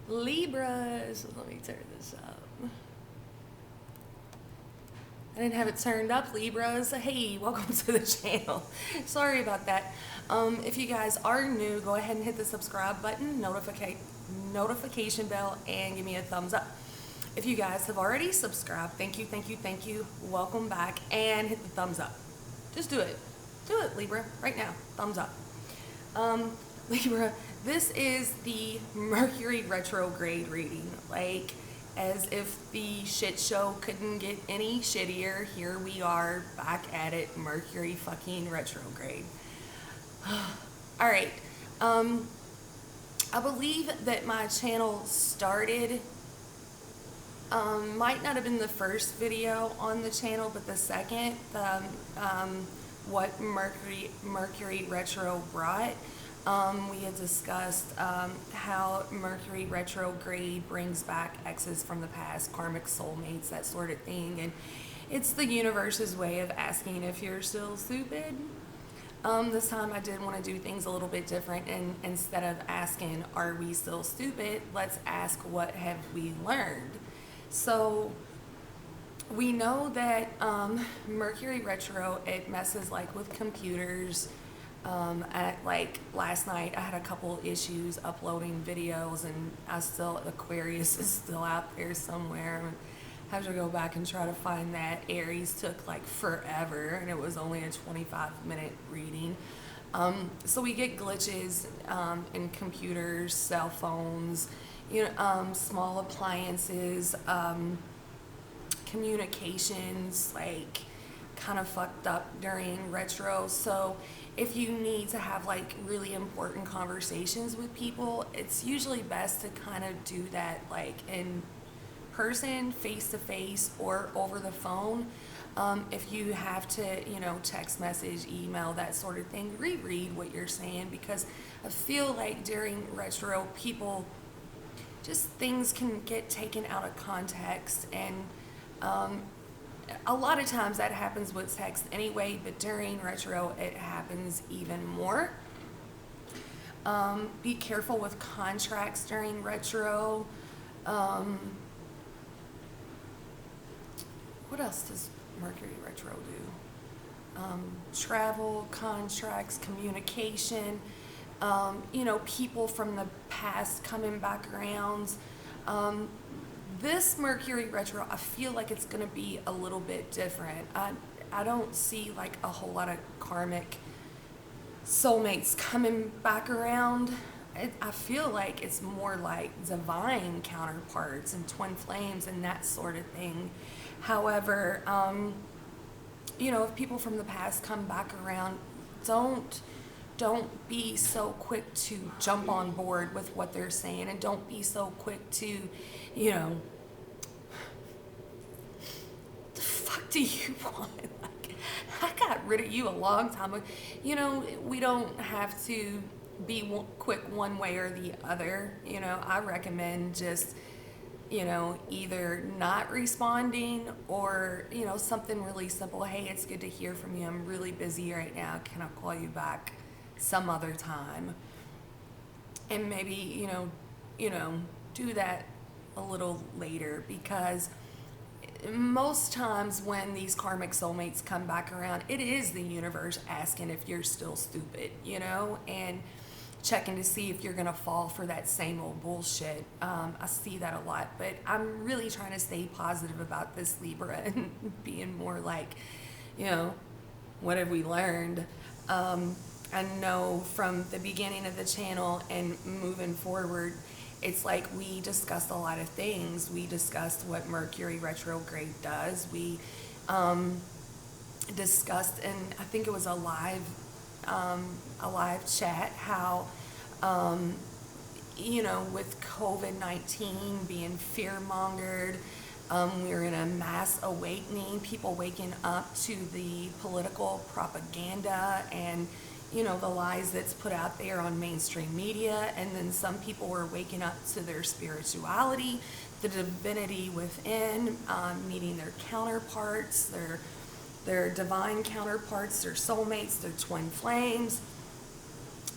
Libras. Let me turn this up. I didn't have it turned up, Libras. Hey, welcome to the channel. Sorry about that. If you guys are new, go ahead and hit the subscribe button, notification bell, and give me a thumbs up. If you guys have already subscribed, thank you. Welcome back, and hit the thumbs up. Just do it. Do it, Libra, right now. Thumbs up. Libra, this is the Mercury retrograde reading. Like, as if the shit show couldn't get any shittier, here we are back at it, Mercury fucking retrograde. All right. I believe that my channel started, might not have been the first video on the channel, but the second, what Mercury retro brought. We had discussed how Mercury retrograde brings back exes from the past, karmic soulmates, that sort of thing, and it's the universe's way of asking if you're still stupid. This time I did want to do things a little bit different, and instead of asking, are we still stupid, let's ask, what have we learned? So we know that Mercury retro, it messes like with computers. Like last night I had a couple issues uploading videos, and Aquarius is still out there somewhere. I have to go back and try to find that. Aries took like forever, and it was only a 25-minute reading. So we get glitches in computers, cell phones, small appliances, communications, like kind of fucked up during retro. So if you need to have like really important conversations with people, it's usually best to kind of do that like in person, face to face, or over the phone. If you have to, text message, email, that sort of thing, reread what you're saying, because I feel like during retro, people, just things can get taken out of context, and a lot of times that happens with text anyway, but during retro it happens even more. Be careful with contracts during retro. What else does Mercury retro do? Travel, contracts, communication, people from the past coming back around. This Mercury retro, I feel like it's going to be a little bit different. I don't see like a whole lot of karmic soulmates coming back around. I feel like it's more like divine counterparts and twin flames and that sort of thing. However, if people from the past come back around, don't be so quick to jump on board with what they're saying, and don't be so quick to, the fuck do you want? Like, I got rid of you a long time ago. We don't have to be quick one way or the other. I recommend just, either not responding, or, something really simple. Hey, it's good to hear from you. I'm really busy right now. Can I call you back some other time? And maybe, do that a little later, because most times when these karmic soulmates come back around, it is the universe asking if you're still stupid, and checking to see if you're going to fall for that same old bullshit. I see that a lot, but I'm really trying to stay positive about this, Libra, and being more like, what have we learned? I know from the beginning of the channel and moving forward, it's like we discussed a lot of things. We discussed what Mercury retrograde does. We discussed, and I think it was a live chat, how with COVID-19 being fear-mongered, we're in a mass awakening, people waking up to the political propaganda and the lies that's put out there on mainstream media. And then some people were waking up to their spirituality, the divinity within, meeting their counterparts, their divine counterparts, their soulmates, their twin flames.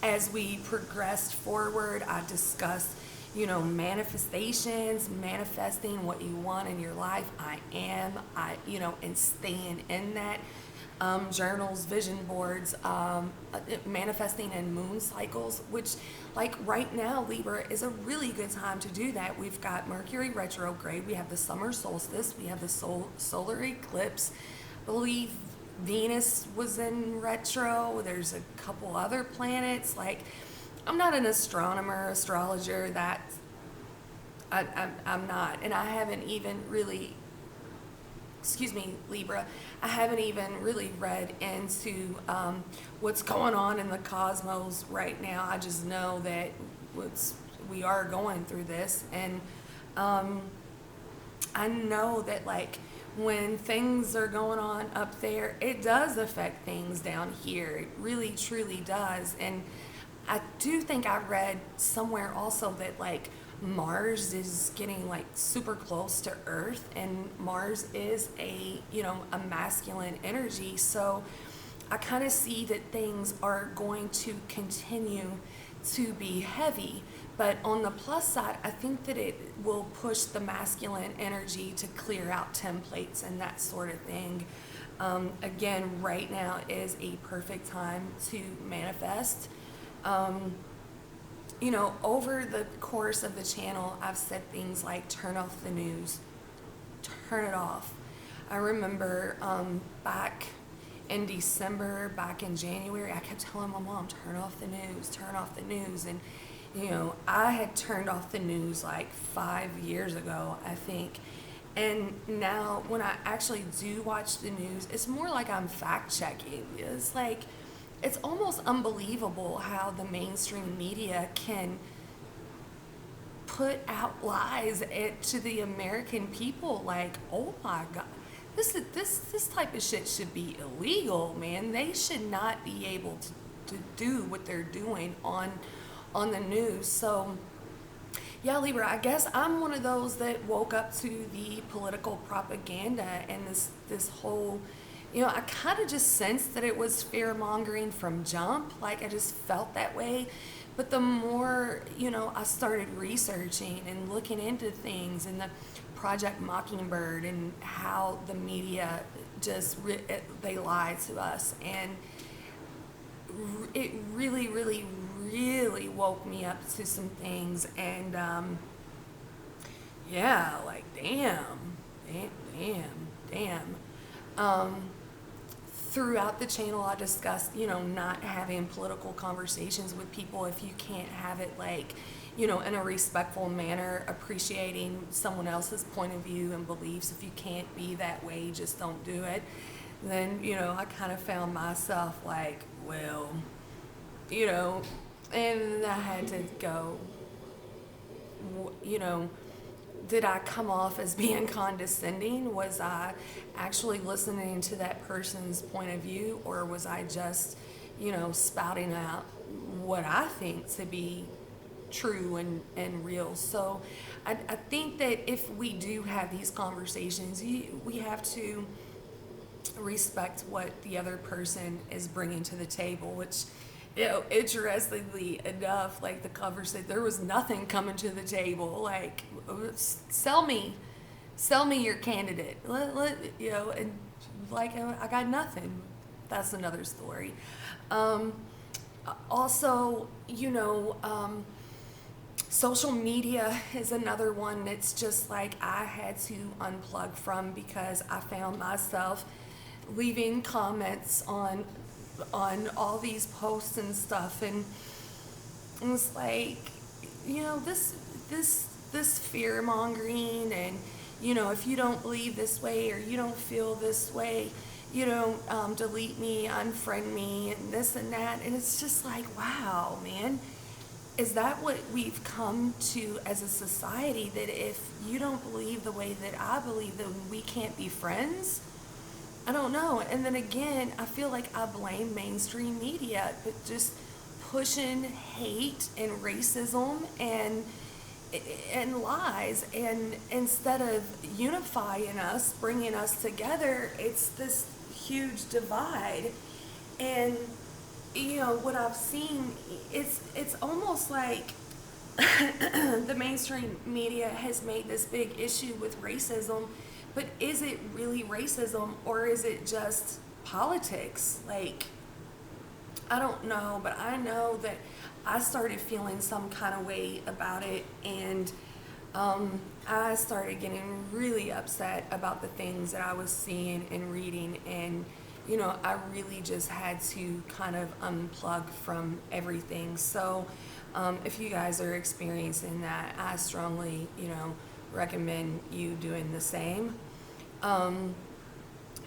As we progressed forward, I discussed, manifestations, manifesting what you want in your life. And staying in that. Journals, vision boards, manifesting in moon cycles, which, like right now, Libra is a really good time to do that. We've got Mercury retrograde, we have the summer solstice, we have the solar eclipse. I believe Venus was in retro. There's a couple other planets. Like, I'm not an astronomer, astrologer. I'm not, and I haven't even really. Excuse me, Libra, I haven't even really read into what's going on in the cosmos right now. I just know that we are going through this, and I know that, like, when things are going on up there, it does affect things down here. It really, truly does. And I do think I read somewhere also that, like, Mars is getting like super close to Earth, and Mars is a masculine energy. So I kind of see that things are going to continue to be heavy. But on the plus side, I think that it will push the masculine energy to clear out templates and that sort of thing. Again, right now is a perfect time to manifest. Over the course of the channel, I've said things like turn off the news, turn it off. I remember back in December, back in January, I kept telling my mom, turn off the news, turn off the news. And, I had turned off the news like 5 years ago, I think. And now when I actually do watch the news, it's more like I'm fact checking. It's like, it's almost unbelievable how the mainstream media can put out lies to the American people. Like, oh my God, this type of shit should be illegal, man. They should not be able to do what they're doing on the news. So, yeah, Libra, I guess I'm one of those that woke up to the political propaganda and this whole. I kind of just sensed that it was fear-mongering from jump. Like, I just felt that way. But the more, I started researching and looking into things and the Project Mockingbird and how the media they lie to us. And it really, really, really woke me up to some things. And, like, damn. Throughout the channel, I discussed, not having political conversations with people if you can't have it, like, in a respectful manner, appreciating someone else's point of view and beliefs. If you can't be that way, just don't do it. Then, I kind of found myself like, well, and I had to go, did I come off as being condescending? Was I actually listening to that person's point of view, or was I just, spouting out what I think to be true and real? So I think that if we do have these conversations, we have to respect what the other person is bringing to the table, which, interestingly enough, like, the conversation, there was nothing coming to the table. Like, sell me your candidate. And like, I got nothing. That's another story. Also, social media is another one that's just like I had to unplug from, because I found myself leaving comments on all these posts and stuff, and it was like, this fear mongering, and if you don't believe this way or you don't feel this way, delete me, unfriend me, and this and that. And it's just like, wow, man, is that what we've come to as a society, that if you don't believe the way that I believe, then we can't be friends? I don't know. And then again, I feel like I blame mainstream media, but just pushing hate and racism and lies, and instead of unifying us, bringing us together, it's this huge divide. And what I've seen, it's almost like the mainstream media has made this big issue with racism, but is it really racism or is it just politics? Like, I don't know, but I know that I started feeling some kind of way about it, and I started getting really upset about the things that I was seeing and reading, and I really just had to kind of unplug from everything. So if you guys are experiencing that, I strongly, recommend you doing the same.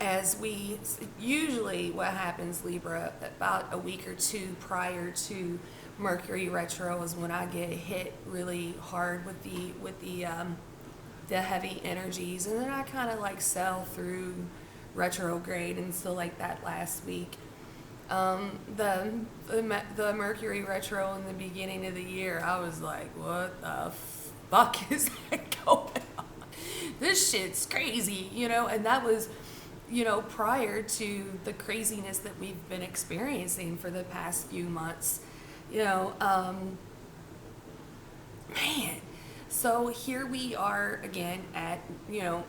As we usually, what happens, Libra, about a week or two prior to Mercury retro is when I get hit really hard with the heavy energies, and then I kind of like sail through retrograde until like that last week. The Mercury retro in the beginning of the year, I was like, what the fuck is that going on? This shit's crazy, and that was, prior to the craziness that we've been experiencing for the past few months, man. So here we are again at,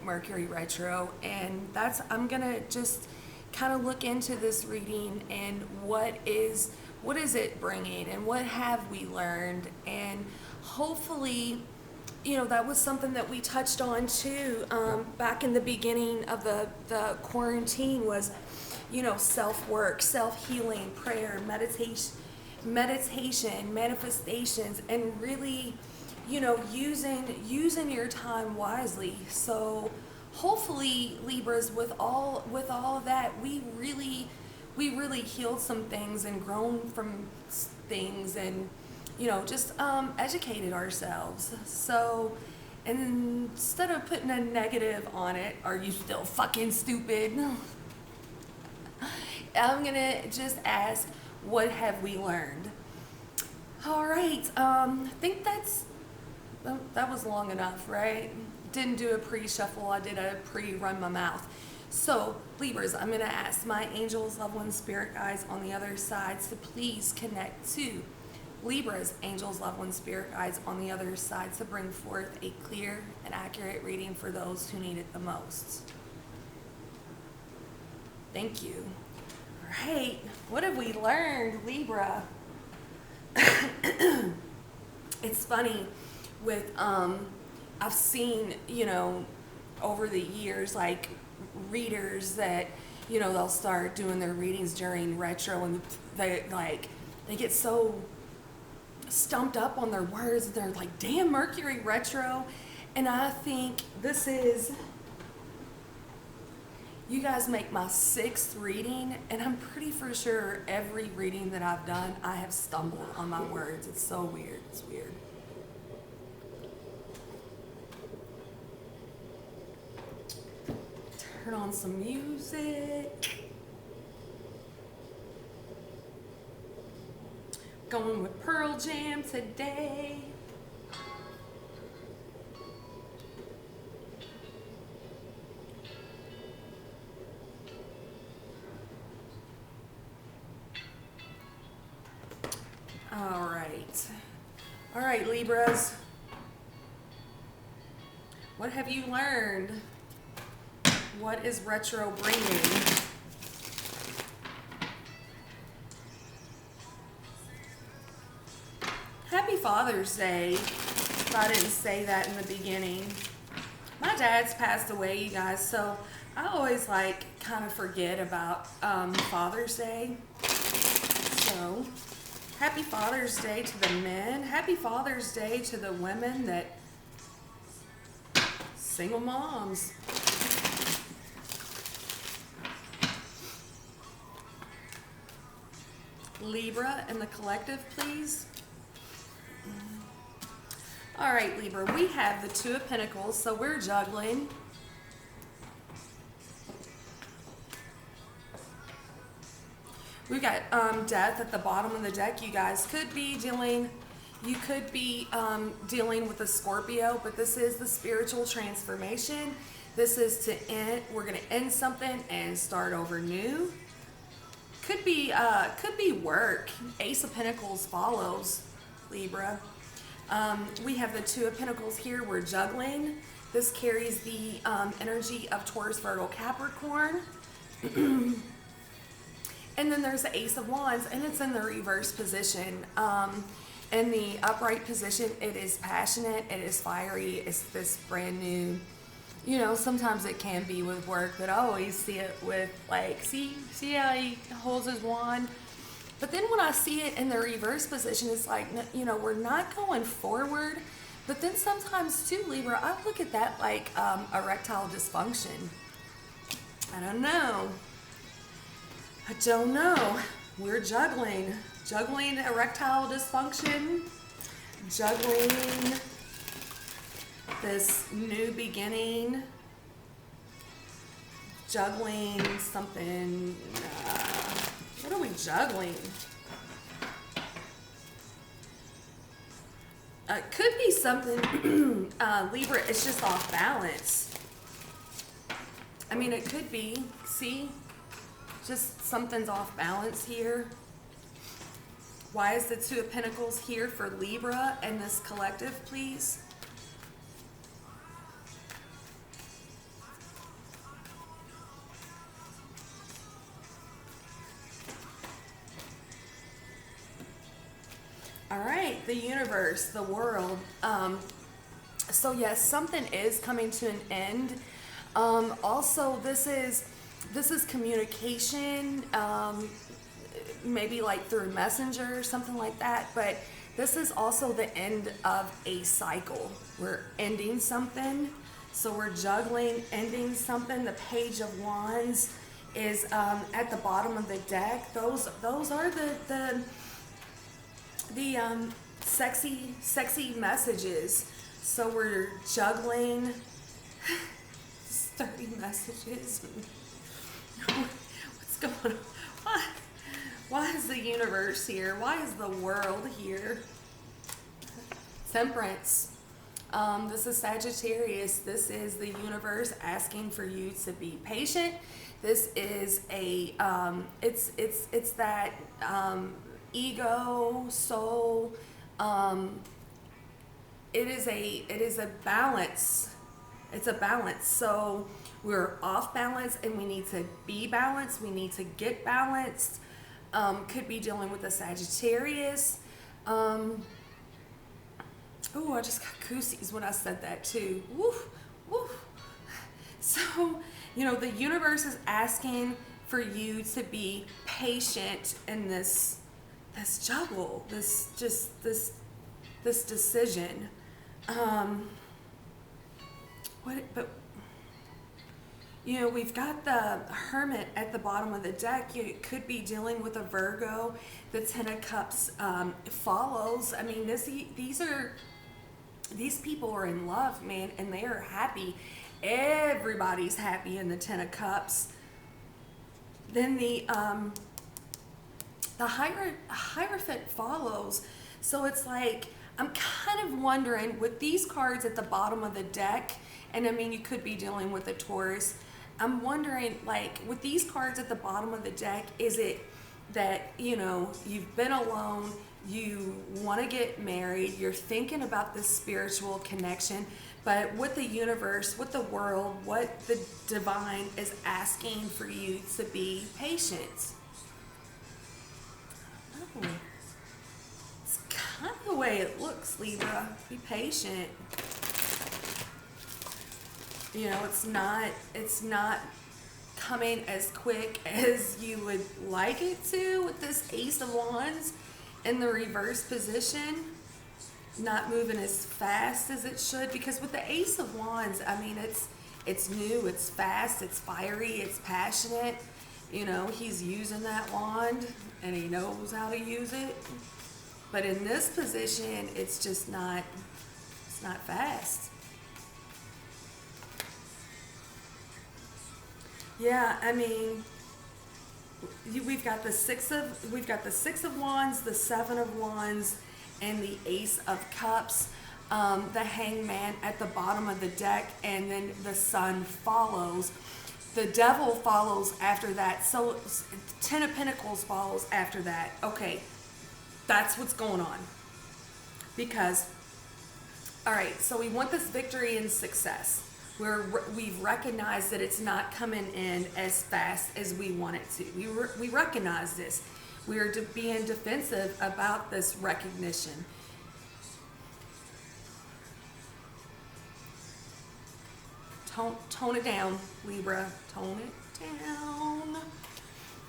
Mercury retro, and I'm gonna just kind of look into this reading and what is it bringing and what have we learned, and hopefully that was something that we touched on too back in the beginning of the quarantine was self-work, self-healing, prayer, meditation, manifestations, and really using your time wisely. So hopefully, Libras, with all of that, we really healed some things and grown from things, and just educated ourselves. So instead of putting a negative on it, are you still fucking stupid? I'm gonna just ask, what have we learned? All right, I think that was long enough, right? Didn't do a pre-shuffle, I did a pre-run my mouth. So, Libras, I'm gonna ask my angels, loved ones, spirit guides on the other side to please connect to Libras, angels, loved ones, spirit guides on the other side to bring forth a clear and accurate reading for those who need it the most. Thank you. All right, what have we learned, Libra? It's funny with, I've seen, over the years, like readers that, they'll start doing their readings during retro, and they get so stumped up on their words. They're like, damn, Mercury retro. And I think this is, you guys make my 6th reading, and I'm pretty for sure every reading that I've done, I have stumbled on my words. It's so weird. It's weird. Turn on some music. Going with Pearl Jam today. All right, Libras. What have you learned? What is retro bringing? Happy Father's Day, if I didn't say that in the beginning. My dad's passed away, you guys, so I always kind of forget about Father's Day. So, happy Father's Day to the men. Happy Father's Day to the women that, single moms. Libra and the collective, please. All right, Libra, we have the Two of Pentacles, so we're juggling. We've got Death at the bottom of the deck. You guys could be dealing with a Scorpio, but this is the spiritual transformation. This is to end, we're going to end something and start over new. Could be work. Ace of Pentacles follows, Libra. We have the Two of Pentacles here. We're juggling. This carries the energy of Taurus, Virgo, Capricorn. And then there's the Ace of Wands, and it's in the reverse position. In the upright position, it is passionate, it is fiery, it's this brand new, you know, sometimes it can be with work, but I always see it with, like, see how he holds his wand? But then when I see it in the reverse position, it's like, you know, we're not going forward. But then sometimes too, Libra, I look at that like erectile dysfunction. I don't know. We're juggling erectile dysfunction, juggling this new beginning, juggling something. What are we juggling? Could be something, Libra, it's just off balance. I mean, it could be, see? Just something's off balance here. Why is the Two of Pentacles here for Libra and this collective, please? All right, the universe, the world. So yes, something is coming to an end. Also, this is communication, maybe like through Messenger or something like that. But this is also the end of a cycle. We're ending something, so we're juggling, ending something. The Page of Wands is at the bottom of the deck. Those are the sexy messages. So we're juggling 30 messages. What's going on? Why is the universe here? Why is the world here? Temperance. This is Sagittarius. This is the universe asking for you to be patient. This is a it's that ego, soul. It is a balance. It's a balance. So we're off balance and we need to be balanced. We need to get balanced. Could be dealing with a Sagittarius. Oh, I just got goosies when I said that too. Woof, woof. So, you know, the universe is asking for you to be patient in this juggle, this decision. But you know, we've got the Hermit at the bottom of the deck. You could be dealing with a Virgo. The Ten of Cups follows. I mean, these people are in love, man, and they are happy. Everybody's happy in the Ten of Cups. Then the Hierophant follows. So it's like, I'm kind of wondering, with these cards at the bottom of the deck, and I mean, you could be dealing with a Taurus, I'm wondering, like, with these cards at the bottom of the deck, is it that, you know, you've been alone, you want to get married, you're thinking about this spiritual connection, but with the universe, with the world, what the divine is asking for you to be patient. Oh. It's kind of the way it looks, Libra. Be patient. You know, it's not coming as quick as you would like it to with this Ace of Wands in the reverse position. Not moving as fast as it should, because with the Ace of Wands, I mean, it's new, it's fast, it's fiery, it's passionate. You know, he's using that wand and he knows how to use it. But in this position, it's just not fast. Yeah, I mean, we've got the Six of Wands, the Seven of Wands, and the Ace of Cups. The Hangman at the bottom of the deck, and then the Sun follows. The Devil follows after that. So Ten of Pentacles follows after that. Okay, that's what's going on. Because All right, so we want this victory and success. We've recognized that it's not coming in as fast as we want it to. We recognize this. We are being defensive about this recognition. Tone it down, Libra. Tone it down.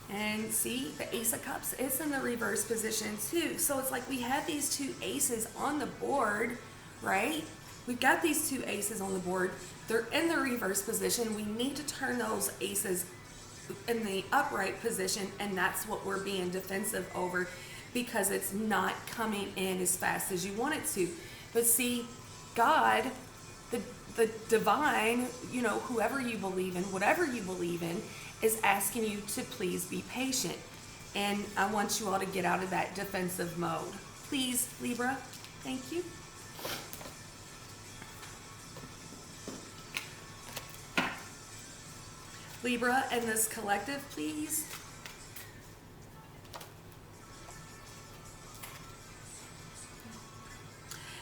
And see, the Ace of Cups is in the reverse position too. So it's like we have these two aces on the board, right? We've got these two aces on the board. They're in the reverse position. We need to turn those aces in the upright position, and that's what we're being defensive over, because it's not coming in as fast as you want it to. But see, God, the divine, you know, whoever you believe in, whatever you believe in, is asking you to please be patient. And I want you all to get out of that defensive mode. Please, Libra. Thank you. Libra and this collective, please.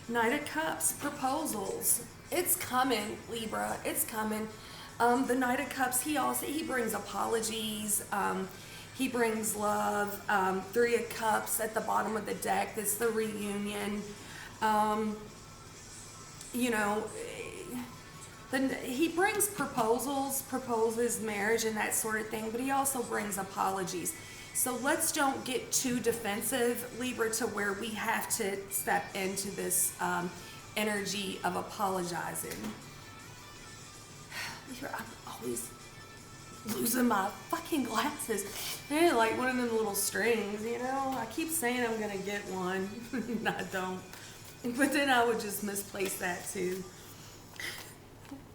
Knight of Cups, proposals. It's coming, Libra. It's coming. The Knight of Cups, he brings apologies. He brings love. Three of Cups at the bottom of the deck. That's the reunion. You know, he brings proposals, proposes marriage and that sort of thing, but he also brings apologies. So let's don't get too defensive, Libra, to where we have to step into this energy of apologizing. Libra, I'm always losing my fucking glasses. They're like one of them little strings, you know? I keep saying I'm gonna get one, and I don't. But then I would just misplace that too.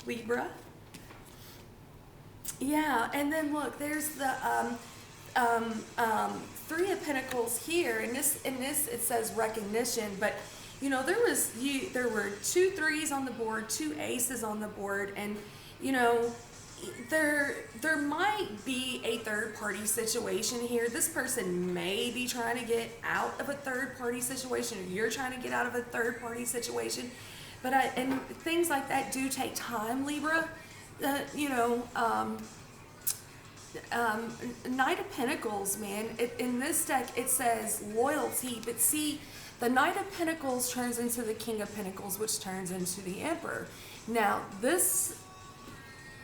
Libra. Yeah, and then look, there's the Three of Pentacles here. In this it says recognition, but you know, there were 2 threes on the board, 2 aces on the board, and you know, there might be a third party situation here. This person may be trying to get out of a third party situation, or you're trying to get out of a third party situation. But and things like that do take time, Libra. You know, Knight of Pentacles, man. In this deck, it says loyalty. But see, the Knight of Pentacles turns into the King of Pentacles, which turns into the Emperor. Now, this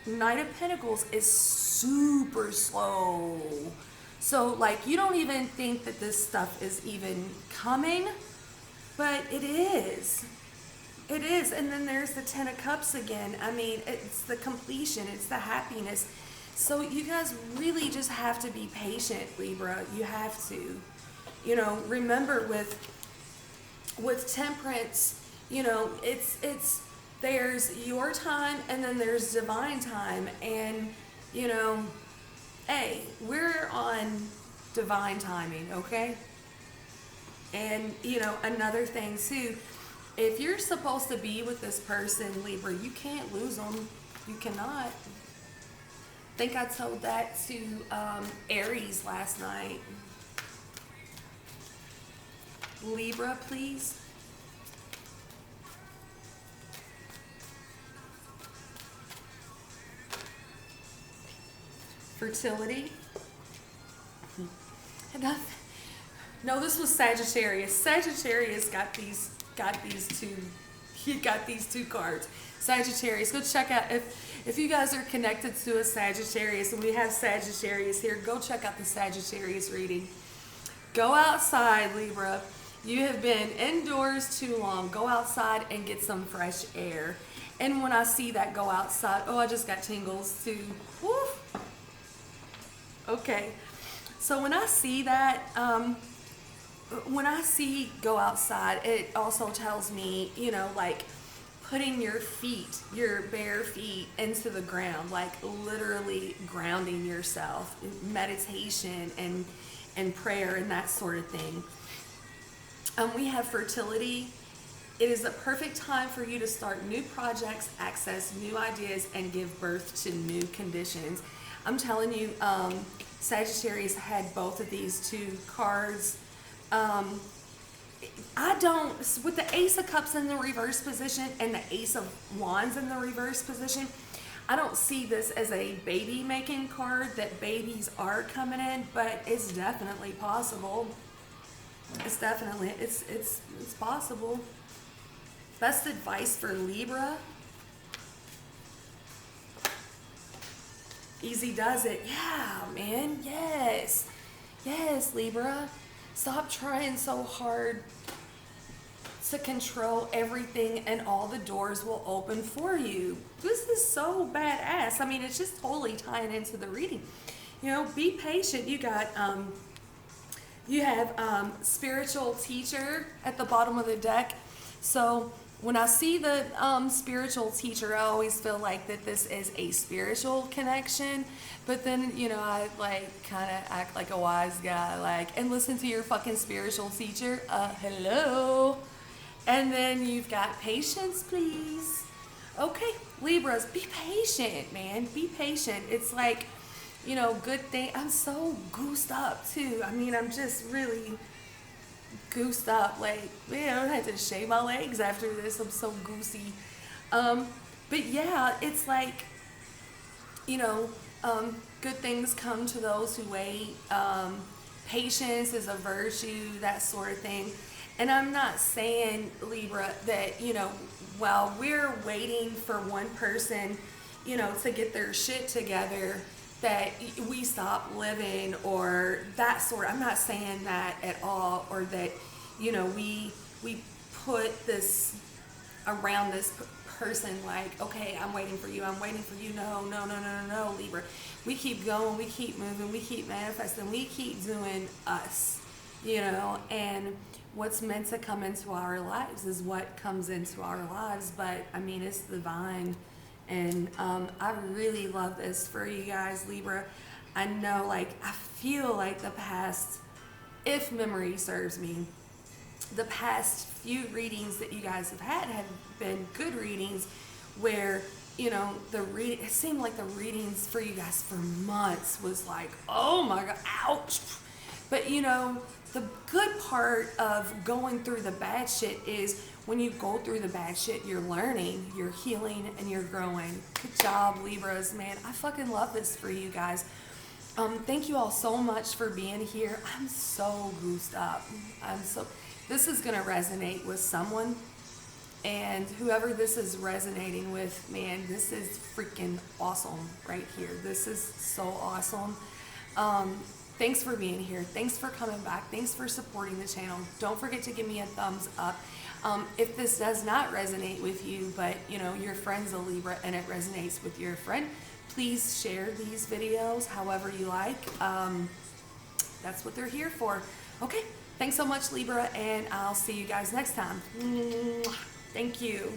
Knight of Pentacles is super slow. So, like, you don't even think that this stuff is even coming, but it is. It is. And then there's the 10 of Cups again. I mean, it's the completion. It's the happiness. So you guys really just have to be patient, Libra. You have to. You know, remember with Temperance, you know, there's your time and then there's divine time. And, you know, hey, we're on divine timing, okay? And, you know, another thing too, if you're supposed to be with this person, Libra, you can't lose them. You cannot. I think I told that to Aries last night. Libra, please. Fertility. Enough. No, this was Sagittarius. Sagittarius got these two. He got these 2 cards. Sagittarius. Go check out if you guys are connected to a Sagittarius, and we have Sagittarius here. Go check out the Sagittarius reading. Go outside, Libra. You have been indoors too long. Go outside and get some fresh air. And when I see that, go outside. Oh, I just got tingles too. Woof. Okay. So when I see that, when I see go outside, it also tells me, you know, like putting your feet, your bare feet into the ground, like literally grounding yourself, meditation and prayer and that sort of thing. We have fertility. It is the perfect time for you to start new projects, access new ideas, and give birth to new conditions. I'm telling you, Sagittarius had both of these 2 cards. I don't, with the Ace of Cups in the reverse position and the Ace of Wands in the reverse position, I don't see this as a baby making card, that babies are coming in, but it's definitely possible. It's definitely, it's possible. Best advice for Libra. Easy does it. Yeah, man. Yes. Yes, Libra. Stop trying so hard to control everything and all the doors will open for you. This is so badass. I mean, it's just totally tying into the reading. You know, be patient. You got, you have spiritual teacher at the bottom of the deck. So when I see the spiritual teacher, I always feel like that this is a spiritual connection. But then, you know, I like kind of act like a wise guy, like, and listen to your fucking spiritual teacher. Hello. And then you've got patience, please. Okay, Libras, be patient, man. Be patient. It's like, you know, good thing. I'm so goosed up too. I mean, I'm just really goosed up. Like, man, I had to shave my legs after this. I'm so goosey. But yeah, it's like, you know, good things come to those who wait. Patience is a virtue, that sort of thing. And I'm not saying, Libra, that, you know, while we're waiting for one person, you know, to get their shit together, that we stop living or that sort. I'm not saying that at all, or that, you know, we put this around this person like, okay, I'm waiting for you, I'm waiting for you. No, Libra. We keep going, we keep moving, we keep manifesting, we keep doing us, you know, and what's meant to come into our lives is what comes into our lives. But I mean, it's divine. And I really love this for you guys, Libra. I know, like, I feel like the past, if memory serves me, the past few readings that you guys have been good readings where, you know, it seemed like the readings for you guys for months was like, oh my God, ouch. But, you know, the good part of going through the bad shit is when you go through the bad shit, you're learning, you're healing, and you're growing. Good job, Libras, man. I fucking love this for you guys. Thank you all so much for being here. I'm so goosed up. This is going to resonate with someone. And whoever this is resonating with, man, this is freaking awesome right here. This is so awesome. Thanks for being here. Thanks for coming back. Thanks for supporting the channel. Don't forget to give me a thumbs up. If this does not resonate with you, but you know your friend's a Libra and it resonates with your friend, please share these videos however you like. That's what they're here for. Okay, thanks so much, Libra, and I'll see you guys next time. Thank you.